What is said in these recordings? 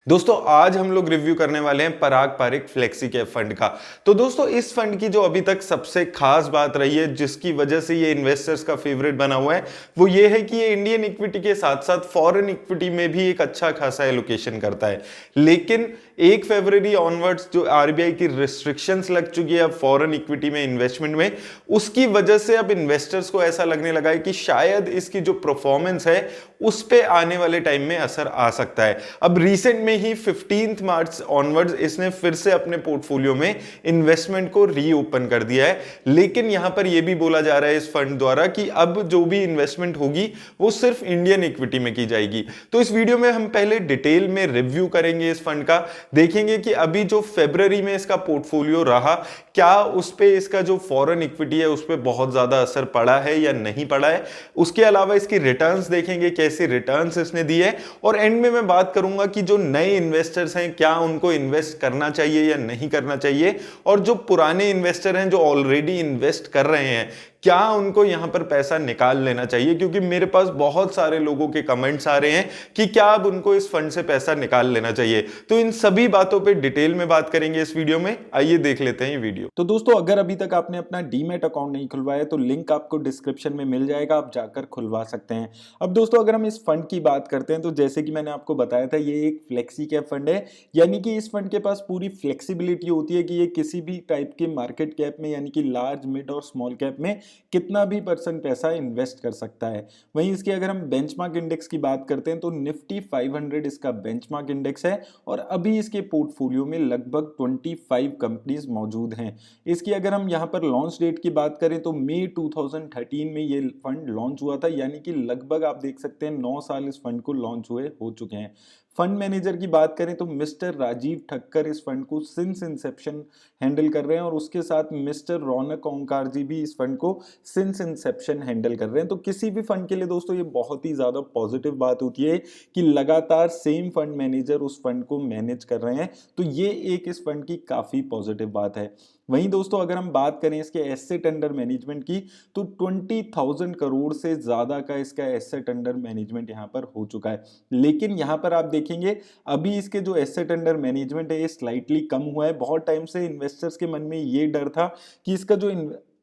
दोस्तों आज हम लोग रिव्यू करने वाले हैं पराग पारिक फ्लेक्सी कैप फंड का। तो दोस्तों इस फंड की जो अभी तक सबसे खास बात रही है जिसकी वजह से ये इन्वेस्टर्स का फेवरेट बना हुआ है वो ये है कि ये इंडियन इक्विटी के साथ साथ फॉरेन इक्विटी में भी एक अच्छा खासा एलोकेशन करता है। लेकिन 1 फरवरी ऑनवर्ड्स जो आरबीआई की रिस्ट्रिक्शंस लग चुकी है अब फॉरेन इक्विटी में इन्वेस्टमेंट में, उसकी वजह से अब इन्वेस्टर्स को ऐसा लगने लगा है कि शायद इसकी जो परफॉर्मेंस है उस पे आने वाले टाइम में असर आ सकता है। अब रिसेंट में ही 15 मार्च ऑनवर्ड्स इसने फिर से अपने पोर्टफोलियो में इन्वेस्टमेंट को रीओपन कर दिया है। लेकिन यहां पर यह भी बोला जा रहा है इस फंड द्वारा कि अब जो भी इन्वेस्टमेंट होगी वो सिर्फ इंडियन इक्विटी में की जाएगी। तो इस वीडियो में हम पहले डिटेल में रिव्यू करेंगे इस फंड का, देखेंगे कि अभी जो फरवरी में इसका पोर्टफोलियो रहा क्या उस पे इसका जो फॉरेन इक्विटी है उस पे बहुत ज्यादा असर पड़ा है या नहीं पड़ा है। उसके अलावा इसकी रिटर्न्स देखेंगे, कैसे रिटर्न्स इसने दिए है, और एंड में मैं बात करूंगा कि जो नए इन्वेस्टर्स हैं क्या उनको इन्वेस्ट करना चाहिए या नहीं करना चाहिए, और जो पुराने इन्वेस्टर हैं जो ऑलरेडी इन्वेस्ट कर रहे हैं क्या उनको यहां पर पैसा निकाल लेना चाहिए। क्योंकि मेरे पास बहुत सारे लोगों के कमेंट्स आ रहे हैं कि क्या अब उनको इस फंड से पैसा निकाल लेना चाहिए। तो इन सभी बातों पे डिटेल में बात करेंगे इस वीडियो में। आइए देख लेते हैं ये वीडियो। तो दोस्तों अगर अभी तक आपने अपना डीमैट अकाउंट नहीं खुलवाया तो लिंक आपको डिस्क्रिप्शन में मिल जाएगा, आप जाकर खुलवा सकते हैं। अब दोस्तों अगर हम इस फंड की बात करते हैं तो जैसे कि मैंने आपको बताया था ये एक फ्लेक्सी कैप फंड है, यानी कि इस फंड के पास पूरी फ्लेक्सिबिलिटी होती है कि ये किसी भी टाइप के मार्केट कैप में यानी कि लार्ज मिड और स्मॉल कैप में कितना भी परसेंट पैसा इन्वेस्ट कर सकता है। वहीं इसकी अगर हम बेंचमार्क इंडेक्स की बात करते हैं तो निफ्टी 500 इसका बेंचमार्क इंडेक्स है और अभी इसके पोर्टफोलियो में लगभग 25 कंपनीज मौजूद हैं। इसकी अगर हम यहाँ पर लॉन्च डेट की बात करें तो मई 2013 में ये फंड लॉन्च हुआ था, यानी कि लगभग आप देख सकते हैं 9 साल इस फंड को लॉन्च हुए हो चुके हैं। फंड मैनेजर की बात करें तो मिस्टर राजीव ठक्कर इस फंड को सिंस इंसेप्शन हैंडल कर रहे हैं और उसके साथ मिस्टर रौनक ओंकार जी भी इस फंड को सिंस इंसेप्शन हैंडल कर रहे हैं। तो किसी भी फंड के लिए दोस्तों ये बहुत ही ज्यादा पॉजिटिव बात होती है कि लगातार सेम फंड मैनेजर उस फंड को मैनेज कर रहे हैं, तो ये एक इस फंड की काफी पॉजिटिव बात है। वहीं दोस्तों अगर हम बात करें इसके एसेट अंडर मैनेजमेंट की तो 20,000 करोड़ से ज्यादा का इसका एसेट अंडर मैनेजमेंट यहाँ पर हो चुका है। लेकिन यहाँ पर आप देखेंगे अभी इसके जो एसेट अंडर मैनेजमेंट है ये स्लाइटली कम हुआ है। बहुत टाइम से इन्वेस्टर्स के मन में ये डर था कि इसका जो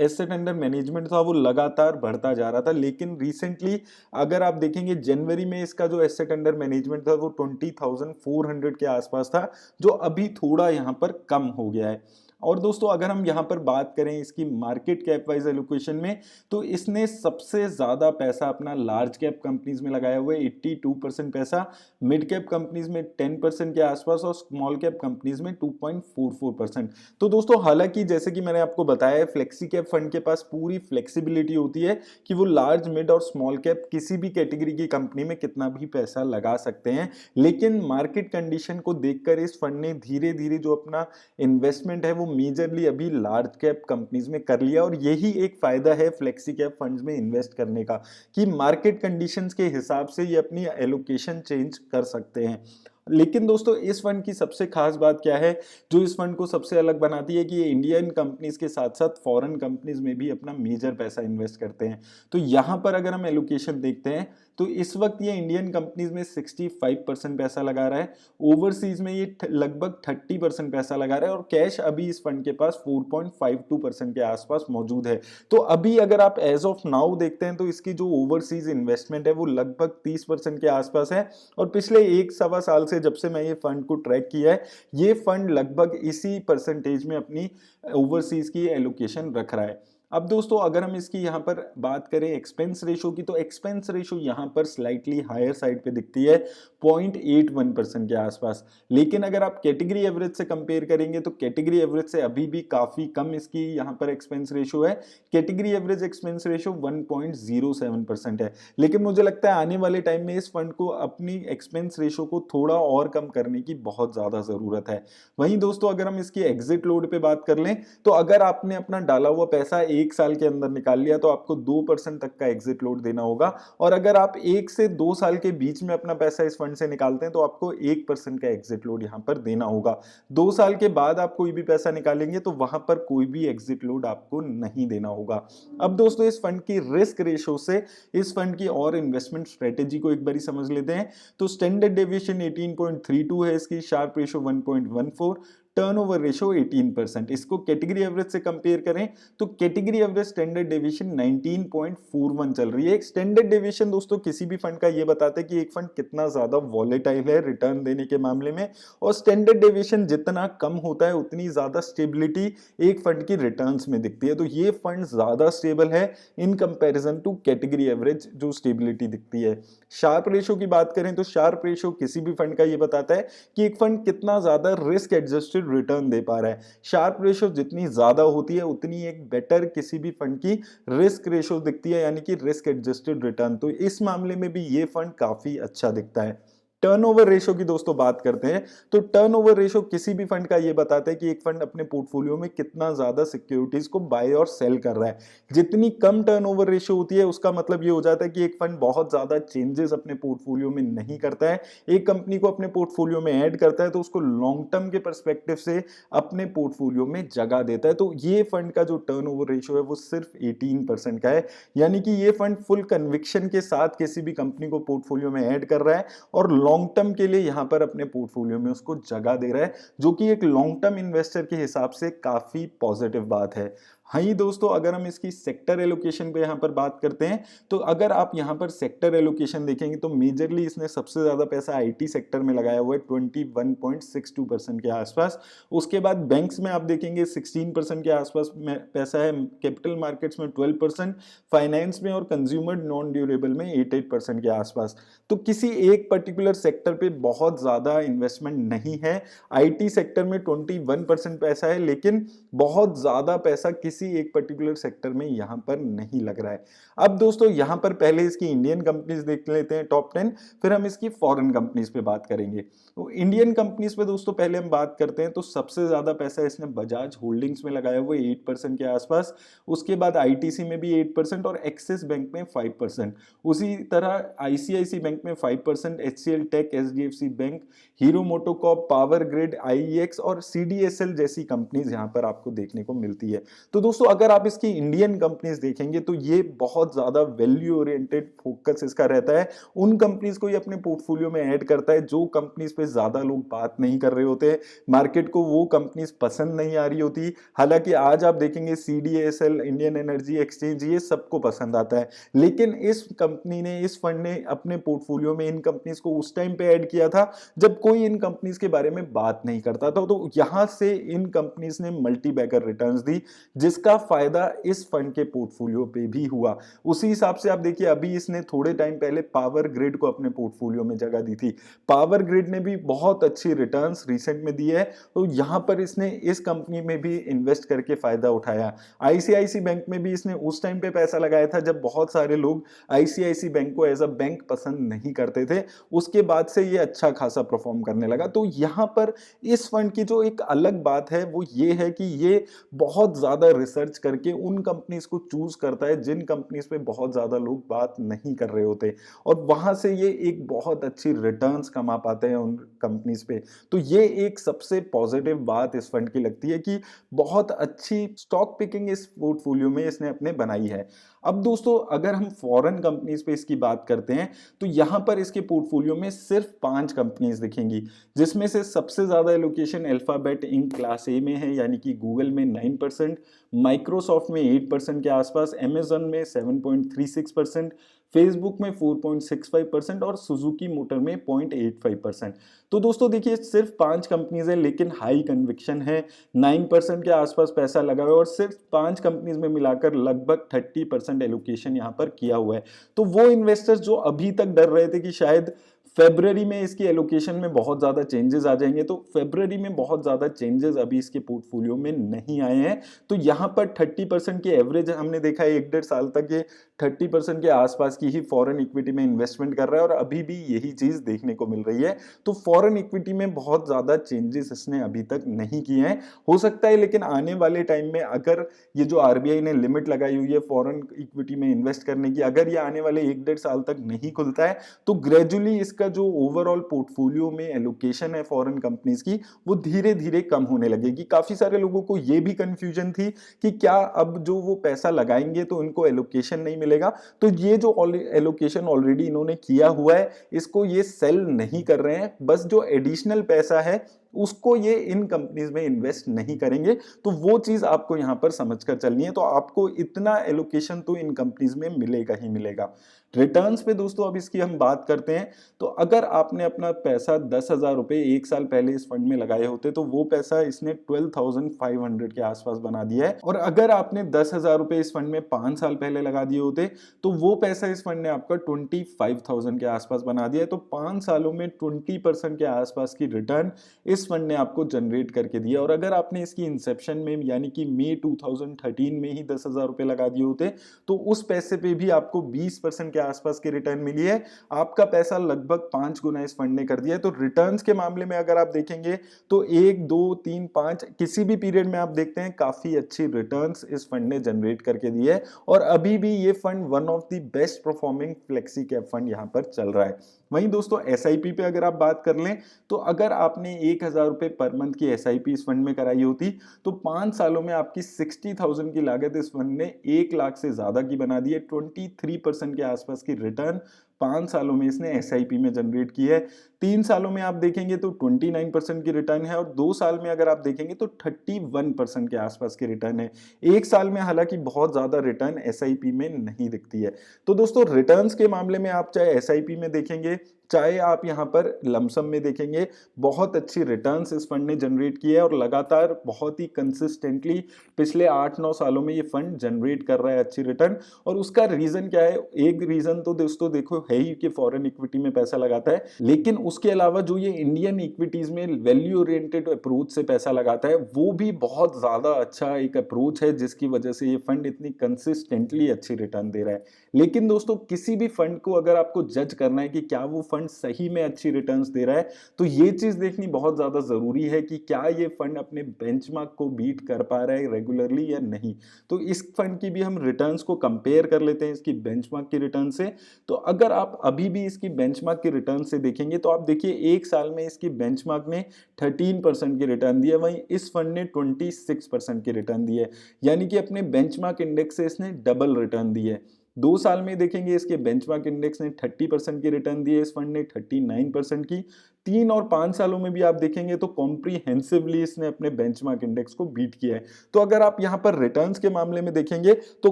एसेट अंडर मैनेजमेंट था वो लगातार बढ़ता जा रहा था, लेकिन रिसेंटली अगर आप देखेंगे जनवरी में इसका जो एसेट अंडर मैनेजमेंट था वो 20,400 के आसपास था, जो अभी थोड़ा यहाँ पर कम हो गया है। और दोस्तों अगर हम यहाँ पर बात करें इसकी मार्केट कैप वाइज एलोकेशन में तो इसने सबसे ज्यादा पैसा अपना लार्ज कैप कंपनीज में लगाया हुआ है, 82% पैसा, मिड कैप कंपनीज में 10% के आसपास और स्मॉल कैप कंपनीज में 2.44%। तो दोस्तों हालांकि जैसे कि मैंने आपको बताया फ्लेक्सी कैप फंड के पास पूरी फ्लेक्सिबिलिटी होती है कि वो लार्ज मिड और स्मॉल कैप किसी भी कैटेगरी की कंपनी में कितना भी पैसा लगा सकते हैं, लेकिन मार्केट कंडीशन को देखकर इस फंड ने धीरे धीरे जो अपना इन्वेस्टमेंट है वो मेजरली अभी लार्ज कैप कंपनीज में कर लिया। और यही एक फायदा है फ्लेक्सी कैप फंड्स में इन्वेस्ट करने का कि मार्केट कंडीशंस के हिसाब से ये अपनी एलोकेशन चेंज कर सकते हैं। लेकिन दोस्तों इस फंड की सबसे खास बात क्या है जो इस फंड को सबसे अलग बनाती है कि ये इंडियन कंपनीज के साथ साथ फॉरेन कंपनीज में भी अपना मेजर पैसा इन्वेस्ट करते हैं। तो यहाँ पर अगर हम एलोकेशन देखते हैं तो इस वक्त ये इंडियन कंपनीज में 65% पैसा लगा रहा है, ओवरसीज में ये लगभग 30% पैसा लगा रहा है और कैश अभी इस फंड के पास 4.52% के आसपास मौजूद है। तो अभी अगर आप एज ऑफ नाउ देखते हैं तो इसकी जो ओवरसीज इन्वेस्टमेंट है वो लगभग 30% के आसपास है। और पिछले 1 सवा साल से जब से मैं ये फंड को ट्रैक किया है ये फंड लगभग इसी परसेंटेज में अपनी ओवरसीज की एलोकेशन रख रहा है। अब दोस्तों अगर हम इसकी यहाँ पर बात करें एक्सपेंस रेशो की तो एक्सपेंस रेशो यहाँ पर स्लाइटली हायर साइड पे दिखती है 0.81% के आसपास। लेकिन अगर आप कैटेगरी एवरेज से कंपेयर करेंगे तो कैटेगरी एवरेज से अभी भी काफी कम इसकी यहाँ पर एक्सपेंस रेशो है। कैटेगरी एवरेज एक्सपेंस रेशो 1.07% है। लेकिन मुझे लगता है आने वाले टाइम में इस फंड को अपनी एक्सपेंस रेशो को थोड़ा और कम करने की बहुत ज्यादा जरूरत है। वहीं दोस्तों अगर हम इसकी एग्जिट लोड पे बात कर लें तो अगर आपने अपना डाला हुआ पैसा 1 साल के अंदर निकाल लिया तो आपको 2% तक का एग्जिट लोड देना होगा, और अगर आप 1 से 2 साल के बीच में अपना पैसा इस फंड से निकालते हैं तो आपको 1% का एग्जिट लोड यहाँ पर देना होगा। 2 साल के बाद आप कोई भी पैसा निकालेंगे तो वहां पर कोई भी एग्जिट लोड आपको नहीं देना होगा। अब दोस्तों इस फंड की रिस्क रेशो से इस फंड की और इन्वेस्टमेंट स्ट्रेटेजी को एक बार समझ लेते हैं। तो स्टैंडर्ड डेविएशन 18.32 है, इसकी शार्प रेशो 1.14, टर्नओवर रेशो 18%। इसको कैटेगरी एवरेज से कंपेयर करें तो कैटेगरी एवरेज स्टैंडर्ड डेविएशन 19.41 चल रही है। स्टैंडर्ड डेविएशन दोस्तों किसी भी फंड का ये बताता है कि एक फंड कितना ज्यादा वॉलेटाइल है रिटर्न देने के मामले में, और स्टैंडर्ड डेविएशन जितना कम होता है उतनी ज्यादा स्टेबिलिटी एक फंड की रिटर्न्स में दिखती है। तो ये फंड ज्यादा स्टेबल है in comparison to category average जो स्टेबिलिटी दिखती है। शार्प रेशो की बात करें तो शार्प रेशो किसी भी फंड का ये बताता है कि एक फंड कितना ज्यादा रिस्क एडजस्टेड रिटर्न दे पा रहा है। शार्प रेशो जितनी ज्यादा होती है उतनी एक बेटर किसी भी फंड की रिस्क रेशो दिखती है, यानी कि रिस्क एडजस्टेड रिटर्न। तो इस मामले में भी ये फंड काफी अच्छा दिखता है। टर्नओवर रेशो की दोस्तों बात करते हैं तो टर्नओवर रेशो किसी भी फंड का ये बताता है कि एक फंड अपने पोर्टफोलियो में कितना ज्यादा सिक्योरिटीज को बाय और सेल कर रहा है। जितनी कम टर्नओवर रेशो होती है उसका मतलब ये हो जाता है कि एक फंड बहुत ज्यादा चेंजेस अपने पोर्टफोलियो में नहीं करता है। एक कंपनी को अपने पोर्टफोलियो में ऐड करता है तो उसको लॉन्ग टर्म के परस्पेक्टिव से अपने पोर्टफोलियो में जगह देता है। तो ये फंड का जो टर्नओवर रेशो है वो सिर्फ 18% का है, यानी कि ये फंड फुल कन्विक्शन के साथ किसी भी कंपनी को पोर्टफोलियो में ऐड कर रहा है और लॉन्ग टर्म के लिए यहां पर अपने पोर्टफोलियो में उसको जगह दे रहा है, जो कि एक लॉन्ग टर्म इन्वेस्टर के हिसाब से काफी पॉजिटिव बात है। हाँ ही दोस्तों, अगर हम इसकी सेक्टर एलोकेशन पे यहाँ पर बात करते हैं तो अगर आप यहाँ पर सेक्टर एलोकेशन देखेंगे तो मेजरली इसने सबसे ज्यादा पैसा आईटी सेक्टर में लगाया हुआ है 21.62% के आसपास। उसके बाद बैंक्स में आप देखेंगे 16% के आसपास में पैसा है, कैपिटल मार्केट्स में 12%, फाइनेंस में और कंज्यूमर नॉन ड्यूरेबल में 8% के आसपास। तो किसी एक पर्टिकुलर सेक्टर पे बहुत ज्यादा इन्वेस्टमेंट नहीं है। आईटी सेक्टर में 21% पैसा है, लेकिन बहुत ज्यादा पैसा किसी एक पर्टिकुलर सेक्टर में यहां पर नहीं लग रहा है। अब दोस्तों यहां पर पहले इसकी इंडियन कंपनीज देख लेते हैं टॉप 10, फिर हम इसकी फॉरेन कंपनीज पे बात करेंगे। तो इंडियन कंपनीज पे दोस्तों पहले हम बात करते हैं तो सबसे ज्यादा पैसा इसने बजाज होल्डिंग्स में लगाया हुआ 8% के आसपास। उसके बाद आईटीसी में भी 8% और एक्सिस बैंक में 5%। उसी तरह आईसीआईसी बैंक में 5%, HCL tech, HDFC bank, Hero MotoCorp, power grid, IEX और सीडीएसएल जैसी कंपनीज यहां पर आपको देखने को मिलती है। तो दोस्तों अगर आप इसकी इंडियन कंपनीज देखेंगे तो ये बहुत ज्यादा वैल्यू ओरिएंटेड फोकस इसका रहता है। उन कंपनीज को ये अपने पोर्टफोलियो में ऐड करता है जो कंपनीज पे ज्यादा लोग बात नहीं कर रहे होते हैं, मार्केट को वो कंपनीज पसंद नहीं आ रही होती। हालांकि आज आप देखेंगे सीडीएसएल, इंडियन एनर्जी एक्सचेंज, ये सबको पसंद आता है, लेकिन इस कंपनी ने, इस फंड ने अपने पोर्टफोलियो में इन कंपनीज को उस टाइम पे ऐड किया था जब कोई इन कंपनीज के बारे में बात नहीं करता था। तो यहां से इन कंपनीज ने मल्टी बैगर रिटर्न्स दी, जिसका फायदा इस फंड के पोर्टफोलियो पे भी हुआ। उसी हिसाब से आप देखिए अभी इसने थोड़े टाइम पहले पावर ग्रिड को अपने पोर्टफोलियो में जगह दी थी। पावर ग्रिड ने भी बहुत अच्छी रिटर्न्स रिसेंट में दी है, तो यहां पर इसने इस कंपनी में भी इन्वेस्ट करके फायदा उठाया। आईसीआईसी बैंक में भी इसने उस टाइम पे पैसा लगाया था जब बहुत सारे लोग आईसीआईसी बैंक को एज अ बैंक पसंद नहीं करते थे। उसके बाद से ये अच्छा खासा परफॉर्म करने लगा। तो यहां पर इस फंड की जो एक अलग बात है वो ये है कि ये बहुत ज्यादा रिसर्च करके उन कंपनीज को चूज करता है जिन कंपनीज पे बहुत ज्यादा लोग बात नहीं कर रहे होते, और वहां से ये एक बहुत अच्छी रिटर्न्स कमा पाते हैं उन कंपनीज पे। तो ये एक सबसे पॉजिटिव बात इस फंड की लगती है कि बहुत अच्छी स्टॉक पिकिंग इस पोर्टफोलियो में इसने अपने बनाई है। अब दोस्तों अगर हम फॉरेन कंपनीज पे इसकी बात करते हैं तो यहां पर इसके पोर्टफोलियो में सिर्फ 5 कंपनीज दिखेंगी, जिसमें से सबसे ज्यादा allocation Alphabet Inc class A में है, यानी कि गूगल में 9%, माइक्रोसॉफ्ट में 8% के आसपास, अमेजन में 7.36%, फेसबुक में 4.65% और सुजुकी मोटर में 0.85%। तो दोस्तों देखिए सिर्फ 5 कंपनीज है लेकिन हाई कन्विक्शन है, 9% के आसपास पैसा लगा हुआ है और सिर्फ 5 कंपनीज में मिलाकर लगभग 30% एलोकेशन यहाँ पर किया हुआ है। तो वो इन्वेस्टर्स जो अभी तक डर रहे थे कि शायद फरवरी में इसकी एलोकेशन में बहुत ज़्यादा चेंजेस आ जाएंगे। तो फरवरी में बहुत ज़्यादा चेंजेस अभी इसके पोर्टफोलियो में नहीं आए हैं। तो यहाँ पर 30% की एवरेज हमने देखा है 1-1.5 साल तक ये 30% के आसपास की ही फॉरेन इक्विटी में इन्वेस्टमेंट कर रहा है, और अभी भी यही चीज़ देखने को मिल रही है। तो फॉरेन इक्विटी में बहुत ज़्यादा चेंजेस इसने अभी तक नहीं किए हैं। हो सकता है लेकिन आने वाले टाइम में अगर ये जो आरबीआई ने लिमिट लगाई हुई है फॉरेन इक्विटी में इन्वेस्ट करने की, अगर ये आने वाले 1-1.5 साल तक नहीं खुलता है तो ग्रेजुअली इसका जो ओवरऑल पोर्टफोलियो में एलोकेशन है फॉरेन कंपनीज की वो धीरे धीरे कम होने लगेगी। काफी सारे लोगों को ये भी कंफ्यूजन थी कि क्या अब जो वो पैसा लगाएंगे तो इनको एलोकेशन नहीं मिलेगा। तो ये जो एलोकेशन ऑलरेडी इन्होंने किया हुआ है इसको ये सेल नहीं कर रहे हैं, बस जो एडिशनल पैसा है उसको ये इन कंपनीज में इन्वेस्ट नहीं करेंगे। तो वो चीज आपको यहां पर समझकर चलनी है। तो आपको इतना एलोकेशन तो इन कंपनीज में मिलेगा ही मिलेगा। रिटर्न्स पे दोस्तों अब इसकी हम बात करते हैं। तो अगर आपने अपना पैसा 10,000 रुपए 1 साल पहले इस फंड में लगाए होते तो वो पैसा इसने 12,500 के आसपास बना दिया है, और अगर आपने 10,000 रुपए इस फंड में 5 साल पहले लगा दिए होते तो वो पैसा इस फंड ने आपका 25,000 के आसपास बना दिया है। तो 5 सालों में 20% के आसपास की रिटर्न इस फंड ने आपको जनरेट करके दिया। और अगर आपने इसकी इंसेप्शन में यानी कि मई 2013 में ही 10,000 रुपए लगा दिए होते तो उस पैसे पे भी आपको 20% के आसपास की रिटर्न मिली है। आपका पैसा लगभग 5 गुना इस फंड ने कर दिया है। तो रिटर्न्स के मामले में अगर आप देखेंगे तो 1, 2, 3, 5 किसी भी पीरियड में आप देखते हैं काफी अच्छी रिटर्न्स इस फंड ने जनरेट करके दी है, और अभी भी ये fund one of the best performing flexi cap fund यहां पर चल रहा है। वहीं दोस्तों एसआईपी पे अगर आप बात कर लें तो अगर आपने 1,000 रुपए पर मंथ की एसआईपी इस फंड में कराई होती तो 5 सालों में आपकी 60,000 की लागत इस फंड ने 1 लाख से ज्यादा की बना दी है। 23% के आसपास की रिटर्न 5 सालों में इसने एसआईपी में जनरेट की है। 3 सालों में आप देखेंगे तो 29% की रिटर्न है, और 2 साल में अगर आप देखेंगे तो 31% के आसपास की रिटर्न है। 1 साल में हालांकि बहुत ज्यादा रिटर्न एसआईपी में नहीं दिखती है। तो दोस्तों रिटर्न्स के मामले में आप चाहे एसआईपी में देखेंगे चाहे आप यहां पर लमसम में देखेंगे, बहुत अच्छी रिटर्न्स इस फंड ने जनरेट की है, और लगातार बहुत ही कंसिस्टेंटली पिछले 8-9 सालों में ये फंड जनरेट कर रहा है अच्छी रिटर्न। और उसका रीजन क्या है? एक रीजन तो दोस्तों देखो है ही कि फॉरेन इक्विटी में पैसा लगाता है, लेकिन उसके अलावा जो ये इंडियन इक्विटीज में वैल्यू ओरिएंटेड अप्रोच से पैसा लगाता है वो भी बहुत ज्यादा अच्छा एक अप्रोच है, जिसकी वजह से ये फंड इतनी कंसिस्टेंटली अच्छी रिटर्न दे रहा है। लेकिन दोस्तों किसी भी फंड को अगर आपको जज करना है कि क्या वो फंड सही में अच्छी रिटर्न्स दे रहा है तो ये चीज देखनी बहुत ज्यादा जरूरी है कि क्या ये फंड अपने बेंचमार्क को बीट कर पा रहा है रेगुलरली या नहीं। तो इस फंड की भी हम रिटर्न्स को कंपेयर कर लेते हैं इसकी बेंचमार्क की रिटर्न से। तो अगर आप अभी भी इसकी बेंचमार्क की रिटर्न से देखेंगे तो आप देखिए 1 साल में इसकी बेंचमार्क ने 13% की रिटर्न दी है, वहीं इस फंड ने 26% की रिटर्न दी है, यानी कि अपने बेंचमार्क इंडेक्स से इसने डबल रिटर्न दी है। 2 साल में देखेंगे इसके बेंचमार्क इंडेक्स ने 30% की रिटर्न दी है, इस फंड ने 39% की। 3 और 5 सालों में भी आप देखेंगे तो कॉम्प्रिहेंसिवली इसने अपने बेंचमार्क इंडेक्स को बीट किया है। तो अगर आप यहां पर रिटर्न्स के मामले में देखेंगे तो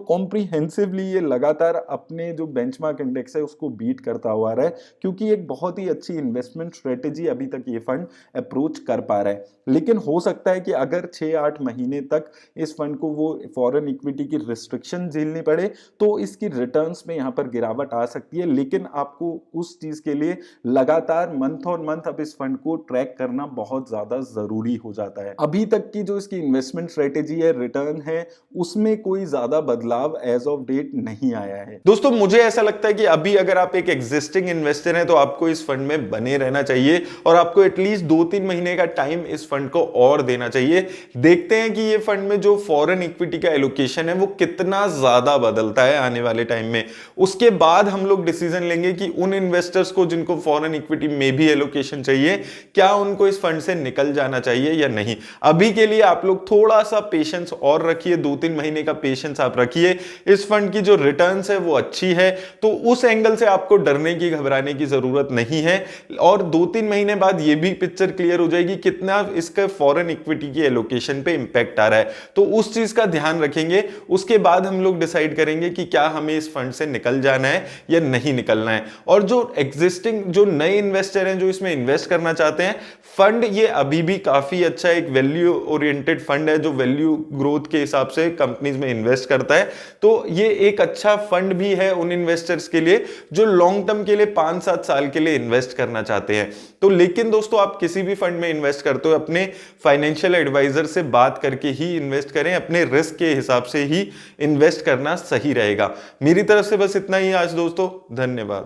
कॉम्प्रिहेंसिवली ये लगातार अपने जो बेंचमार्क इंडेक्स है उसको बीट करता हुआ आ रहा है, क्योंकि एक बहुत ही अच्छी इन्वेस्टमेंट स्ट्रेटेजी अभी तक ये फंड अप्रोच कर पा रहा है। लेकिन हो सकता है कि अगर 6-8 महीने तक इस फंड को वो फॉरेन इक्विटी की रिस्ट्रिक्शन झेलनी पड़े तो इसकी रिटर्न्स में यहां पर गिरावट आ सकती है। लेकिन आपको उस चीज के लिए लगातार मंथ ऑन मंथ अब इस फंड को ट्रैक करना बहुत ज्यादा जरूरी हो जाता है। अभी तक की जो इसकी इन्वेस्टमेंट स्ट्रेटेजी है, रिटर्न है, उसमें कोई ज्यादा बदलाव एज ऑफ डेट नहीं आया है। दोस्तों मुझे ऐसा लगता है कि अभी अगर आप एक एग्जिस्टिंग इन्वेस्टर हैं तो आपको इस फंड में बने रहना चाहिए, और आपको एटलीस्ट 2-3 महीने का टाइम इस फंड को और देना चाहिए। देखते हैं कि ये फंड में जो फॉरेन इक्विटी का एलोकेशन है वो कितना ज्यादा बदलता है आने वाले टाइम में। उसके बाद हम लोग डिसीजन लेंगे कि उन इन्वेस्टर्स को जिनको फॉरेन इक्विटी में भी एलोकेशन चाहिए, क्या उनको इस फंड से निकल जाना चाहिए या नहीं। अभी के लिए आप लोग थोड़ा सा पेशेंस और रखिए, 2-3 महीने का पेशेंस आप रखिए। इस फंड की जो रिटर्न्स है वो अच्छी है, तो उस एंगल से आपको डरने की घबराने की जरूरत नहीं है। और 2-3 महीने बाद ये भी पिक्चर क्लियर हो जाएगी कितना इसका फॉरेन इक्विटी की एलोकेशन पे इंपैक्ट आ रहा है, तो उस चीज का ध्यान रखेंगे। उसके बाद हम लोग डिसाइड करेंगे कि क्या हमें इस फंड से निकल जाना है या नहीं निकलना है। और जो एग्जिस्टिंग जो नए इन्वेस्टर हैं जो इसमें इन्वेस्ट करना चाहते हैं, फंड ये अभी भी काफी अच्छा एक वैल्यू ओरिएंटेड फंड है जो वैल्यू ग्रोथ के हिसाब से कंपनीज में इन्वेस्ट करता है। तो ये एक अच्छा फंड भी है उन इन्वेस्टर्स के लिए जो लॉन्ग टर्म के लिए 5-7 साल के लिए इन्वेस्ट करना चाहते हैं। तो लेकिन दोस्तों आप किसी भी फंड में इन्वेस्ट करते हो अपने फाइनेंशियल एडवाइजर से बात करके ही इन्वेस्ट करें, अपने रिस्क के हिसाब से ही इन्वेस्ट करना सही रहेगा। मेरी तरफ से बस इतना ही आज दोस्तों, धन्यवाद।